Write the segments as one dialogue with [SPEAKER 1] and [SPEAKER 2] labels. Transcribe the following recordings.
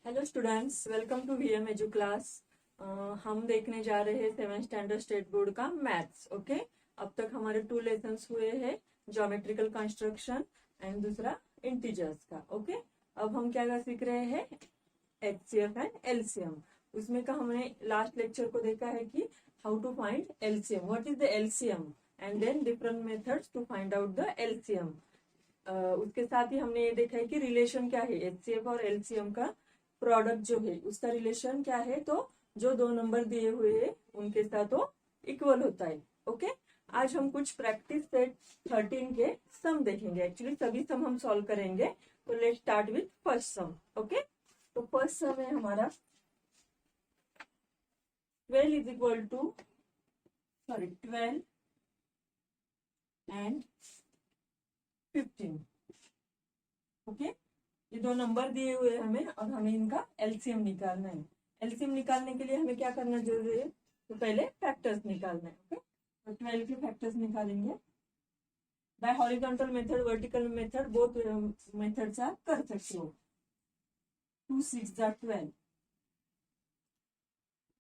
[SPEAKER 1] Hello students, welcome to VM edu class. हम देखने जा रहे हैं 7th स्टैंडर्ड स्टेट बोर्ड का मैथ्स। ओके, अब तक हमारे 2 लेसन्स हुए हैं, ज्योमेट्रिकल कंस्ट्रक्शन एंड दूसरा इंटीजर्स का। ओके, अब हम क्या सीख रहे हैं, एचसीएफ एंड एलसीएम। उसमें का हमने लास्ट लेक्चर को देखा है कि how to find LCM, what is the LCM and then different methods to find out the LCM. उसके साथ ही हमने ये देखा है कि रिलेशन क्या है एचसीएफ और एलसीएम का, प्रोडक्ट जो है उसका रिलेशन क्या है, तो जो 2 नंबर दिए हुए हैं उनके साथ वो इक्वल होता है। ओके, आज हम कुछ प्रैक्टिस सेट 13 के सम देखेंगे। एक्चुअली सभी सम हम सॉल्व करेंगे, तो let's start with first sum. Okay, तो फर्स्ट सम है हमारा 12 is equal to 12 and 15। Okay, ये 2 नंबर दिए हुए हैं हमें और हमें इनका एलसीएम निकालना है। एलसीएम निकालने के लिए हमें क्या करना जरूरी है, तो पहले फैक्टर्स निकालना है। ओके, तो 12 के फैक्टर्स निकालेंगे bye horizontal method, vertical method, both methods आप कर सकते हो। 2 6 जा 12,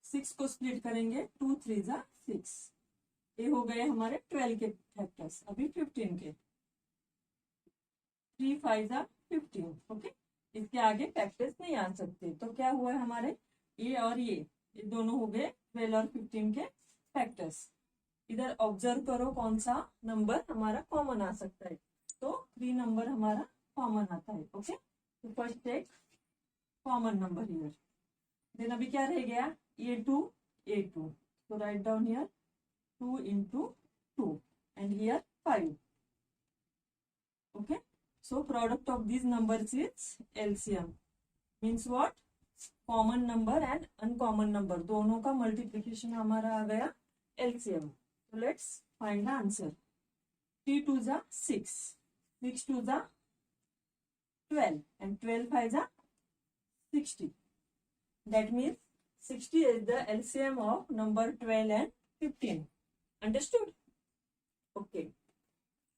[SPEAKER 1] 6 को स्प्लिट करेंगे, 2 3 जा 6। ये हो गए हमारे 12 के फैक्टर्स। अभी 15 के, 3 5 जा 15। ओके, इसके आगे फैक्टर्स नहीं आ सकते, तो क्या हुआ है हमारे ये और ये दोनों हो गए 12 और 15 के फैक्टर्स। इधर ऑब्जर्व करो कौन सा नंबर हमारा कॉमन आ सकता है, तो 3 नंबर हमारा कॉमन आता है। ओके, तो first take common number here. Then अभी क्या रह गया, A2 तो write down here 2 into 2 and here 5. Okay, so product of these numbers is LCM, means what, common number and uncommon number दोनों का मल्टीप्लीकेशन हमारा आ गया एलसीएम। तो लेट्स फाइंड द आंसर। 3 2 जा 6, 6 2 जा 12 and 12 5 जा 60. That means 60 is the LCM of number 12 and 15. Understood? Okay.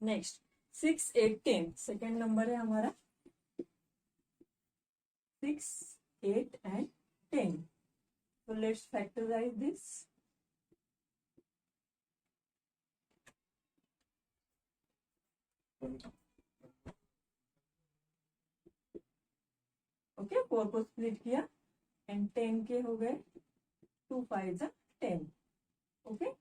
[SPEAKER 1] Next 6 8 10, second number है हमारा 6 8 and 10. So let's factorize this. Okay, 4 को स्प्लिट किया एंड 10 के हो गए 2 5 जा 10। ओके,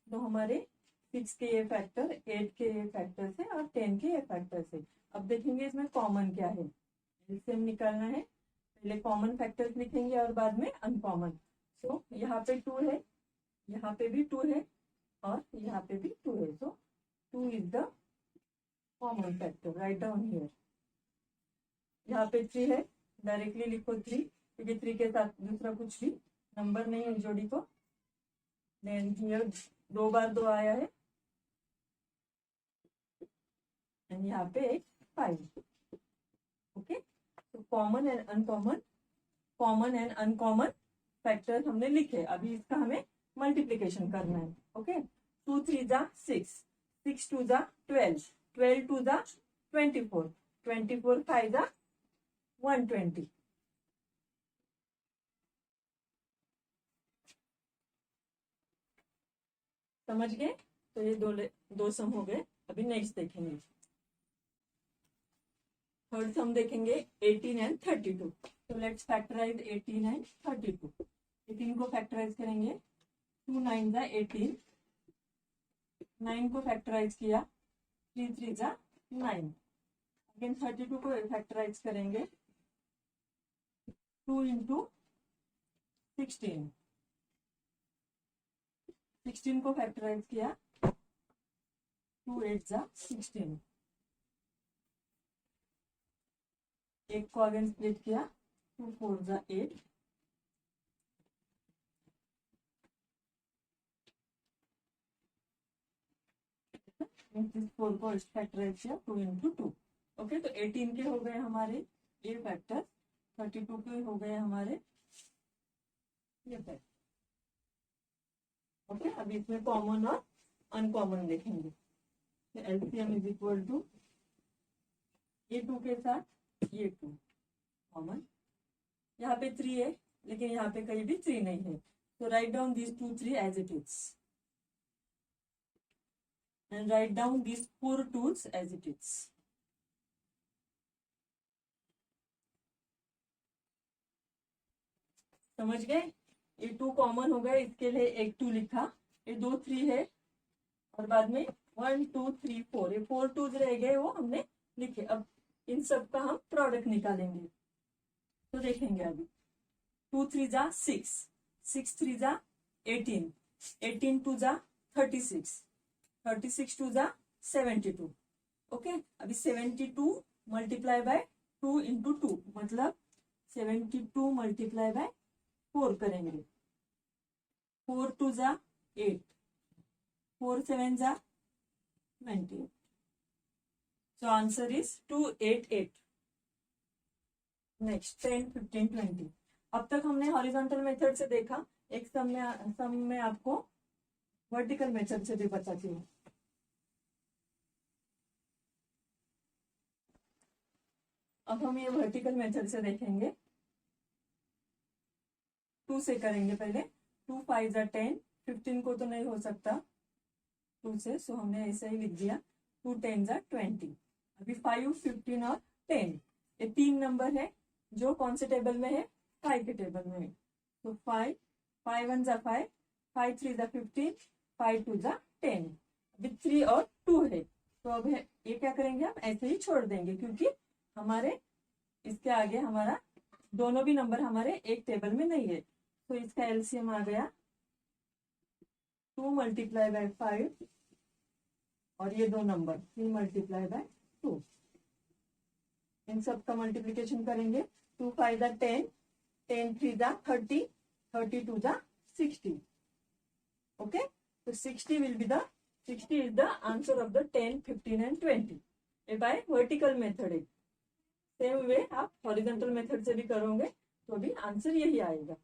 [SPEAKER 1] तो हमारे 6 के ये फैक्टर, 8 के ये फैक्टर है और 10 के ये फैक्टर है। अब देखेंगे इसमें कॉमन क्या है, एलसीएम निकालना है। पहले कॉमन फैक्टर्स लिखेंगे और बाद में अनकॉमन। सो यहाँ पे 2 है, यहाँ पे भी 2 है और यहाँ पे भी 2 है। सो 2 is the common factor, right down here. यहाँ पे 3 है, डायरेक्टली लिखो 3, क्योंकि 3 के साथ दूसरा कुछ भी नंबर नहीं है जोड़ी को। देन हियर 2 बार 2 आया है एंड यहाँ पे एक 5। ओके, तो common and uncommon, common and uncommon factor हमने लिखे। अभी इसका हमें मल्टीप्लीकेशन करना है। ओके, 2 3 जा 6, 6 2 जा 12, 12 2 जा 24, 24 5 जा 120। समझ गए? तो ये दो सम हो गए। अभी नेक्स्ट देखेंगे, थर्ड सम देखेंगे 18 एंड 32। तो लेट्स फैक्टराइज 18 एंड 32। 18 को फैक्टराइज करेंगे, 2 9 जा 18, 9 को फैक्टराइज किया, 3 3 जा 9। अगेन 32 को फैक्टराइज करेंगे, 2 into 16, 16 को फैक्टराइज किया, 2 8 जा 16। एक को अगेन स्प्लिट किया, 2 4 जा 8। इस 4 को फैक्टराइज किया, 2 into 2। ओके, तो 18 के हो गए हमारे ये फैक्टर, 32 के हो गए हमारे ये फैक्टर। ओके, अभी इसमें कॉमन और अनकॉमन देखेंगे। एलसीएम इज इक्वल टू ये 2 के साथ ये 2 कॉमन, यहाँ पे 3 है, लेकिन यहाँ पे कहीं भी 3 नहीं है, तो write down this 2 3 as it is and write down this 4 2s as it is. समझ गए? ये 2 कॉमन हो गए, इसके लिए एक 2 लिखा, ये 2 3 है, और बाद में 1 2 3 4, ये 4 2s रह गए, वो हमने लिखे। अब इन सब का हम प्रोडक्ट निकालेंगे, तो देखेंगे अभी। 2 3 जा 6, 6 3 जा 18, 18 2 जा 36, 36 2 जा 72। ओके, अभी 72 मल्टीप्लाई बाय 2 इंटू 2, मतलब 72 मल्टीप्लाई बाय 4 करेंगे। 4 2 जा 8, 4 7 जा 20, so answer is 288। नेक्स्ट 10 15 20। अब तक हमने हॉरिजॉन्टल मेथड से देखा, एक सम में आपको वर्टिकल मेथड से भी बताती हूँ। अब हम ये वर्टिकल मेथड से देखेंगे। 2 से करेंगे पहले। 2 5 जा 10, 15 को तो नहीं हो सकता 2 से, सो हमने ऐसे ही लिख दिया। 2 10 जा 20। अभी 5 15 और 10, ये 3 नंबर है जो कौन से टेबल में है? 5 के टेबल में है। तो 5 5 1 जा 5, 5 3 जा 15, 5 2 जा 10। अभी 3 और 2 है, तो अब ये क्या करेंगे? हम ऐसे ही छोड़ देंगे, क्योंकि हमारे इसके आगे हमारा दोनों भी नंबर हमारे एक टेबल में नहीं है। तो इसका एलसीएम आ गया 2 मल्टीप्लाई बाय 5, और ये दो नंबर 3 मल्टीप्लाई बाय 2, इन सब का मल्टीप्लीकेशन करेंगे। 2 5 जा 10, 10 3 जा 30, 32 जा 60। ओके, तो 60 will be the 60 is the answer of the 10 15 and 20 ये बाय वर्टिकल मेथड है। सेम वे आप हॉरिजॉन्टल मेथड से भी करोगे तो भी आंसर यही आएगा।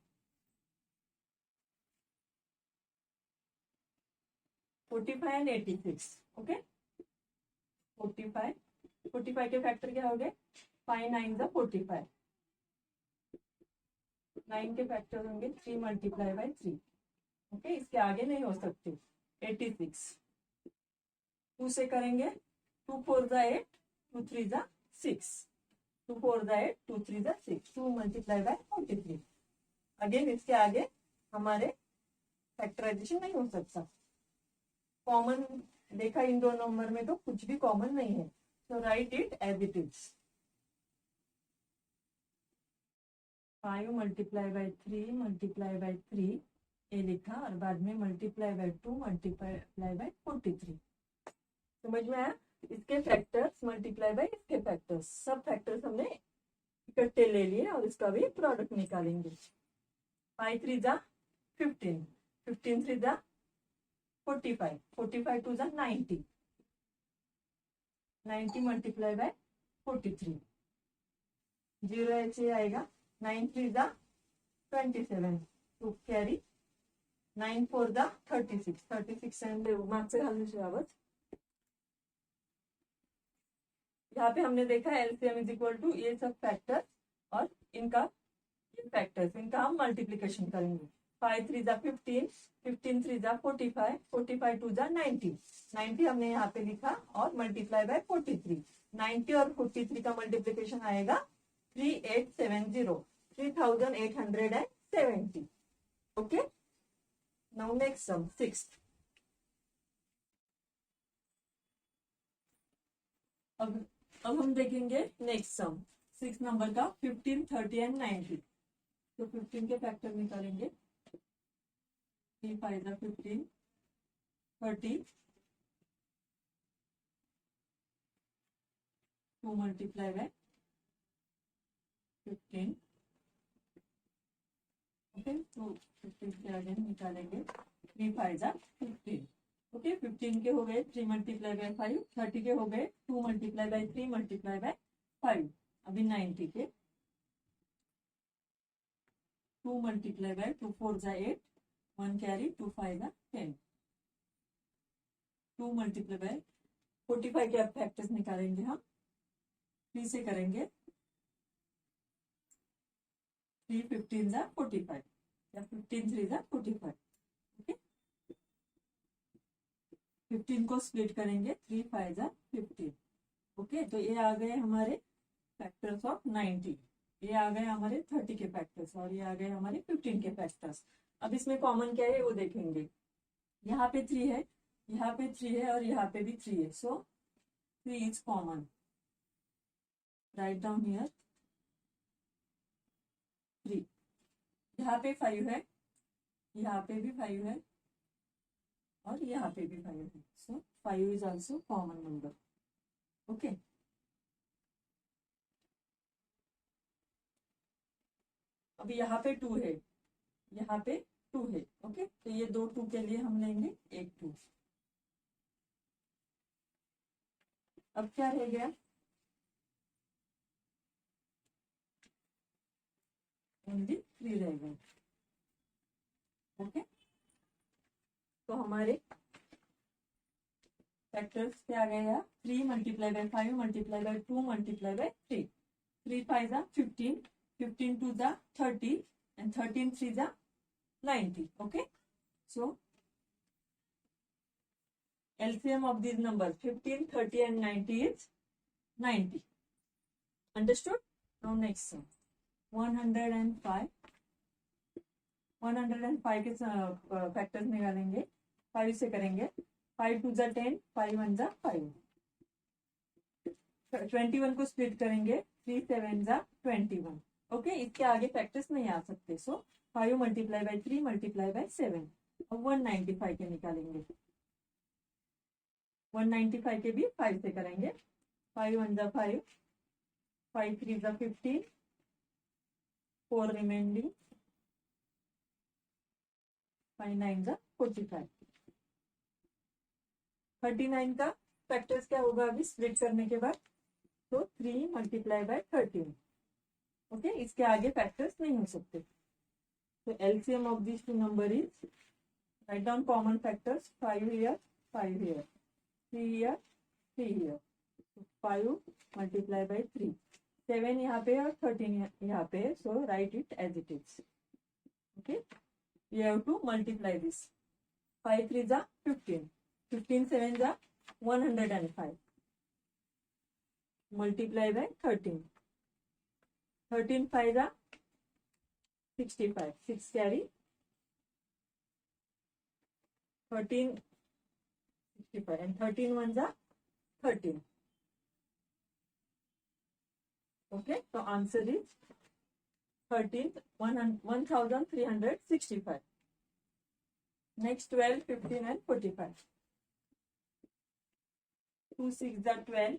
[SPEAKER 1] 45 and 86। ओके, 45 के फैक्टर क्या हो गए? 5 9 जा 45, 9 के फैक्टर होंगे 3 मल्टीप्लाई बाय 3। ओके, इसके आगे नहीं हो सकते। 86 2 से करेंगे। 2 4 जा 8, 2 3 जा 6, 2 4 जा 8, 2 3 जा 6, 2 मल्टीप्लाई बाय 43। अगेन इसके आगे हमारे फैक्टराइजेशन नहीं हो सकता। कॉमन देखा इन दो नंबर में तो कुछ भी कॉमन नहीं है, तो write it as it is. 5 multiply by 3 multiply by 3 ये लिखा, और बाद में मल्टीप्लाई बाय 2 मल्टीप्लाई बाय 43। समझ में आया? इसके फैक्टर्स मल्टीप्लाई बाय इसके फैक्टर्स, सब फैक्टर्स हमने इकट्ठे ले लिए और इसका भी प्रोडक्ट निकालेंगे। 5 3 जा 15, 15 3 जा 45, 45 2 जा 90, 90 मल्टीप्लाई बाय 43, 0 ऐसे आएगा। 9 3 जा 27, टू कॅरी 9 4 जा 36, 36 एंड मागचे घालण्याची बाबत यहाँ पे हमने देखा एलसीएम इज इक्वल टू ये सब फैक्टर और इनका फैक्टर्स, इनका हम मल्टीप्लीकेशन करेंगे। 5 3 जा 15, 15 3 जा 45, 45 2 जा 90, 90 हमने यहाँ पे लिखा और मल्टीप्लाई बाय 43। 90 और 43 का मल्टीप्लीकेशन आएगा 3870, 3870। Okay, now next sum 6। अब हम देखेंगे नेक्स्ट सम 6 नंबर का 15 30 एंड 90। तो 15 के फैक्टर निकालेंगे। 3 5 जा 15, 30, 2 मल्टीप्लाई बाय 15। ओके, तो 15 के आगे निकालेंगे। 3 5 जा 15। ओके, 15 के हो गए 3 मल्टीप्लाई बाय 5, 30 के हो गए 2 मल्टीप्लाई बाय 3 मल्टीप्लाई बाय 5। अभी 90 के 2 मल्टीप्लाई बाय 2 4 जा 8, 1 कैरी 2 5 जा 10, 2 मल्टीप्लाई बाय 45 के अब फैक्टर्स निकालेंगे हम। 3 से करेंगे। 3 15 जा 45 या 15 3 जा 45। ओके, 15 को स्प्लिट करेंगे, 3 5 जा 15। ओके, तो ये आ गए हमारे फैक्टर्स ऑफ 90, ये आ गए हमारे 30 के फैक्टर्स और ये आ गए हमारे 15 के फैक्टर्स। अब इसमें कॉमन क्या है वो देखेंगे। यहाँ पे 3 है, यहाँ पे 3 है और यहाँ पे भी 3 है, सो 3 is common. Right down here 3। यहाँ पे 5 है, यहाँ पे भी 5 है और यहाँ पे भी 5 है, सो 5 is also common number. Okay, अभी यहाँ पे 2 है, यहाँ पे 2 है। ओके, तो ये दो 2 के लिए हम लेंगे एक 2। अब क्या रह गया, ओनली 3 रह गए। ओके, तो हमारे फैक्टर्स क्या आ गया, 3 multiply bye 5 multiply bye 2 multiply by 3। 3 5 जा 15, 15 2 जा 30 and 13 3 जा 90। Okay, so LCM of these numbers 15 30 and 90 is 90। Understood? Now next sum 105। 105 के फैक्टर्स निकालेंगे, 5 से करेंगे। 5 2 जा 10, 5 1 जा 5। 21 को स्प्लिट करेंगे, 3 7 जा 21। ओके, इसके आगे फैक्टर्स नहीं आ सकते, सो 5 मल्टीप्लाई बाय 3 मल्टीप्लाई बाय 7। अब 195 के निकालेंगे, 195 के भी 5 से करेंगे। 5 1 जा 5, 5 3 जा 15, 4 रिमेंडिंग, 5 9 जा 45। 39 का फैक्टर्स क्या होगा अभी स्प्लिट करने के बाद, तो 3 मल्टीप्लाई बाय 13। ओके, इसके आगे फैक्टर्स नहीं हो सकते। तो LCM of this two number is, write down common factors, 5 here 5 here, 3 here 3 here, 5 multiply by 3। 7 यहाँ पे और 13 यहाँ पे है, so write it as it is. Okay, you have to multiply this. 5 3 जा 15, 15 7 जा 105 मल्टीप्लाई बाय 13। 13 5 जा 65, 6 कैरी 13 65 and 13 1 जा 13। Okay, so answer is 13,365। Next 12 15 and 45। 2 6 जा 12,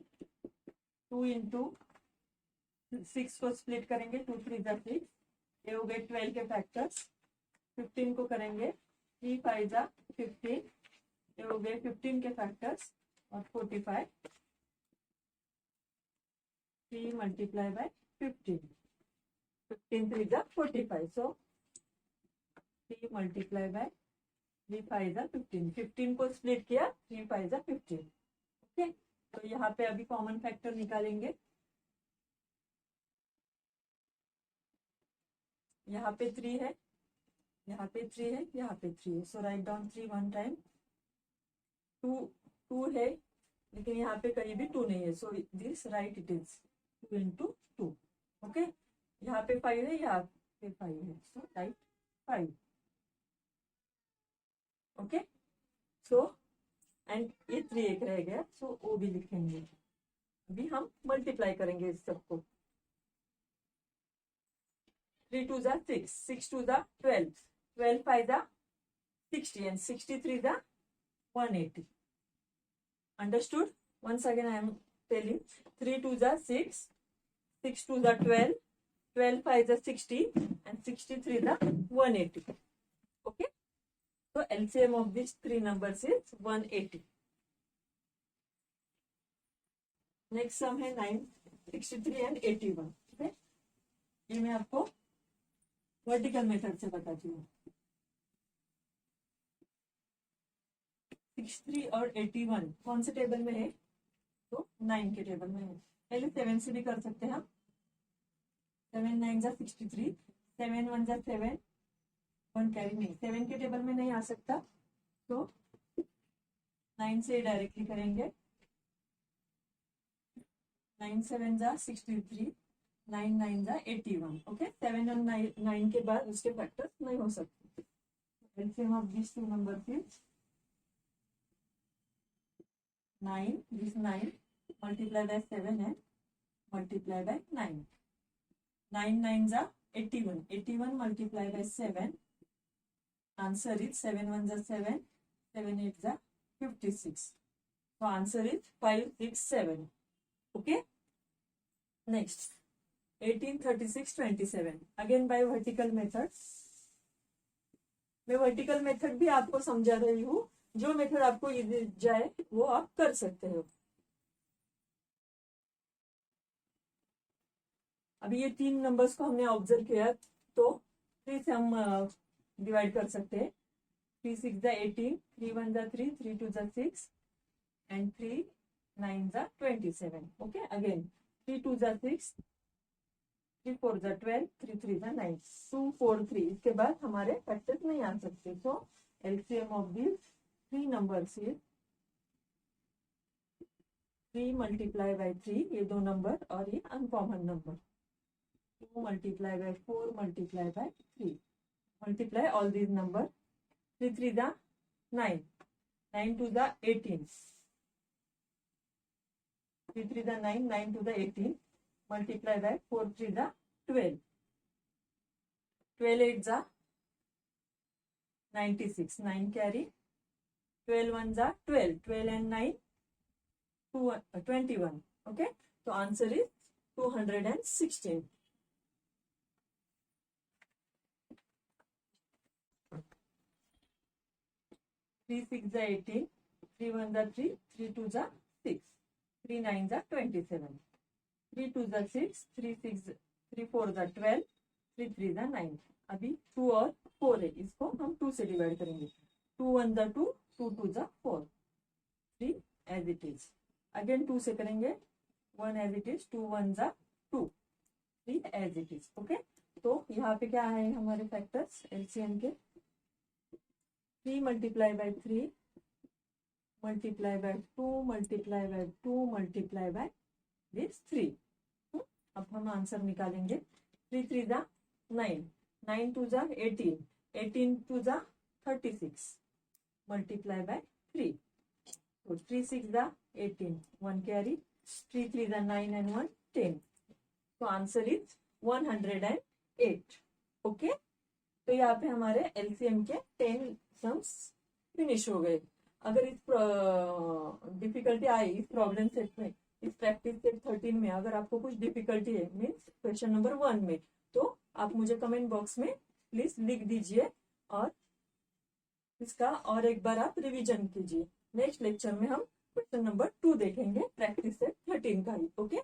[SPEAKER 1] 2 into 6 को स्प्लिट करेंगे, 2 3 जा 6, ये हो गए 12 के फैक्टर्स। 15 को करेंगे, 3 5 जा 15, ये हो गए 15 के फैक्टर्स और 45। 3 मल्टीप्लाई बाय 15, 15 3 जा 45, सो 3 मल्टीप्लाई बाय 3 5 जा 15। 15 को स्प्लिट किया, 3 5 जा 15। ओके, तो यहाँ पे अभी कॉमन फैक्टर निकालेंगे। यहाँ पे 3 है, यहाँ पे 3 है, यहाँ पे 3 है, so write down 3 one time. 2 है लेकिन यहाँ पे कहीं भी 2 नहीं है, so this right it is 2 into 2। Okay, यहाँ पे 5 है, यहाँ पे 5 है, so right 5। Okay, so and ये 3 एक रह गया, सो वो भी लिखेंगे। अभी हम मल्टीप्लाई करेंगे इस सबको। 3 2 जा 6, 6 2 जा 12, 12 5 जा 60 and 63 जा 180। Understood? Once again I am telling, 3 2 जा 6, 6 2 जा 12, 12 5 जा 60 and 63 जा 180। Okay, so LCM of these three numbers is 180। Next sum है 9 63 and 81। okay? ये मैं आपको वर्टिकल मेथड से बताती हूँ। 63 और 81 कौन से टेबल में है, तो 9 के टेबल में है। पहले 7 से भी कर सकते हैं हम। 7 9 जा 63, 7 1 जा 7, 1 कैरी नहीं, 7 के टेबल में नहीं आ सकता, तो 9 से डायरेक्टली करेंगे। 9 7 जा 63, 9 9 जा 81। ओके, 7 और 9 के बाद उसके फैक्टर्स नहीं हो सकते। LCM of these two numbers is 9, this 9 multiplied by 7 and multiplied by 9. 9 9 जा 81, 81 multiplied by 7. Answer is 7 1 जा 7, 7 8 जा 56. So answer is 5 6 7. Okay. Next, 18 36 27. Again by vertical method. मैं वर्टिकल मेथड भी आपको समझा रही हूँ, जो मेथड आपको इजी जाए वो आप कर सकते हो। अभी ये 3 नंबर्स को हमने ऑब्जर्व किया, तो 3 से हम डिवाइड कर सकते हैं। 3 6 जा 18, 3 1 जा 3, 3 2 जा 6 एंड 3 9 जा 27। ओके, अगेन 3 2 जा 6, 3 4 जा 12, 3 3 जा 9, 2 4 3। इसके बाद हमारे फैक्टर्स नहीं आ सकते। सो LCM of this 3 numbers is 3 multiply by 3, ये 2 नंबर और ये uncommon number, 2 multiply by 4 multiply by 3, multiply all these number. 3 3 जा 9, 9 2 जा 18, 3 3 जा 9, 9 2 जा 18, मल्टीप्लाई बाय 4 3 जा 12, 12 8 जा 96, 9 कैरी, 12 1 जा 12, 12 and 9 21। ओके, तो आंसर इज 216। थ्री 6 जा 18, 3 1 जा 3, 3 2 जा 6, 3 9 जा 27, 3 2 जा 6, 3 6 3 4 जा 12, 3 3 जा 9। अभी 2 और 4 है, इसको हम 2 से डिवाइड करेंगे। 2 1 जा 2, 2 2 जा 4, 3 एज इट इज। अगेन 2 से करेंगे, 1 एज इट इज, 2 1 जा 2, 3 एज इट इज। ओके, तो यहाँ पे क्या है हमारे फैक्टर्स LCM के? 3 multiply by 3 multiply bye 2 multiply by 2 multiply by this 3। अब हम आंसर निकालेंगे। 3 3 जा 9, 9 2 जा 18, 18 2 जा 36, मल्टीप्लाई बाय 3, तो 3 6 जा 18, 1 कैरी, 3 3 जा 9 and 1 10, तो आंसर इज 108। ओके, तो यहाँ पे हमारे LCM के 10 सम्स फिनिश हो गए। अगर इस डिफिकल्टी आई इस प्रॉब्लम सेट में, इस प्रैक्टिस सेट 13 में अगर आपको कुछ डिफिकल्टी है, मीन्स क्वेश्चन नंबर 1 में, तो आप मुझे कमेंट बॉक्स में प्लीज लिख दीजिए और इसका और एक बार आप रिवीजन कीजिए। नेक्स्ट लेक्चर में हम क्वेश्चन नंबर 2 देखेंगे प्रैक्टिस सेट 13 का ही। ओके,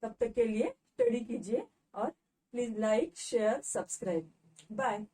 [SPEAKER 1] तब तक के लिए स्टडी कीजिए और please like share subscribe. Bye.